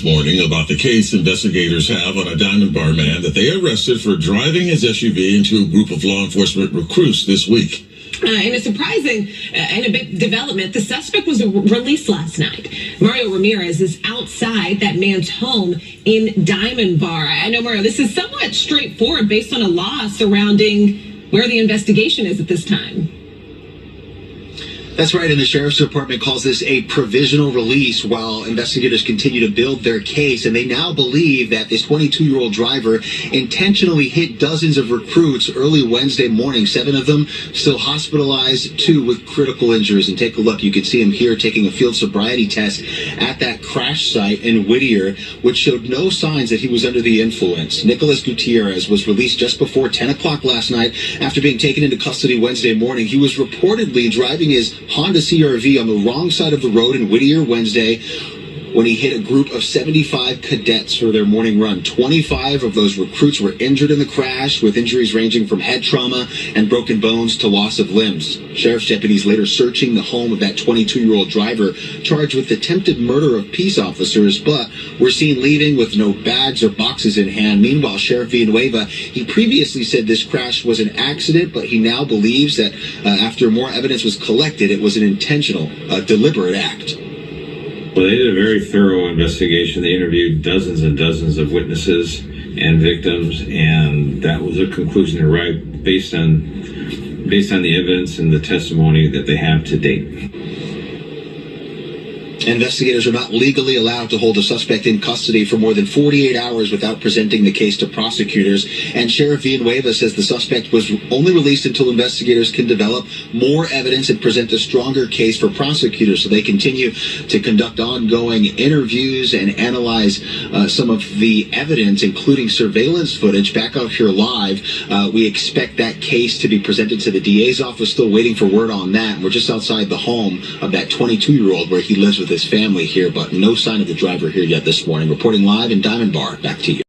morning about the case investigators have on a Diamond Bar man that they arrested for driving his SUV into a group of law enforcement recruits this week. In a surprising and a big development, the suspect was released last night. Mario Ramirez is outside that man's home in Diamond Bar. I know, Mario, this is somewhat straightforward based on a law surrounding where the investigation is at this time. That's right, and the Sheriff's Department calls this a provisional release while investigators continue to build their case, and they now believe that this 22-year-old driver intentionally hit dozens of recruits early Wednesday morning, 7 of them still hospitalized, 2 with critical injuries. And take a look, you can see him here taking a field sobriety test at that crash site in Whittier, which showed no signs that he was under the influence. Nicholas Gutierrez was released just before 10 o'clock last night after being taken into custody Wednesday morning. He was reportedly driving his Honda CR-V on the wrong side of the road in Whittier Wednesday when he hit a group of 75 cadets for their morning run. 25 of those recruits were injured in the crash, with injuries ranging from head trauma and broken bones to loss of limbs. Sheriff's deputies later searching the home of that 22-year-old driver charged with attempted murder of peace officers, but were seen leaving with no bags or boxes in hand. Meanwhile, Sheriff Villanueva, he previously said this crash was an accident, but he now believes that after more evidence was collected, it was an intentional, deliberate act. Well, they did a very thorough investigation. They interviewed dozens and dozens of witnesses and victims, and that was a conclusion they arrived based on the evidence and the testimony that they have to date. Investigators are not legally allowed to hold a suspect in custody for more than 48 hours without presenting the case to prosecutors. And Sheriff Villanueva says the suspect was only released until investigators can develop more evidence and present a stronger case for prosecutors. So they continue to conduct ongoing interviews and analyze some of the evidence, including surveillance footage. Back out here live, we expect that case to be presented to the DA's office. Still waiting for word on that. We're just outside the home of that 22-year-old where he lives with his family here, but no sign of the driver here yet this morning. Reporting live in Diamond Bar. Back to you.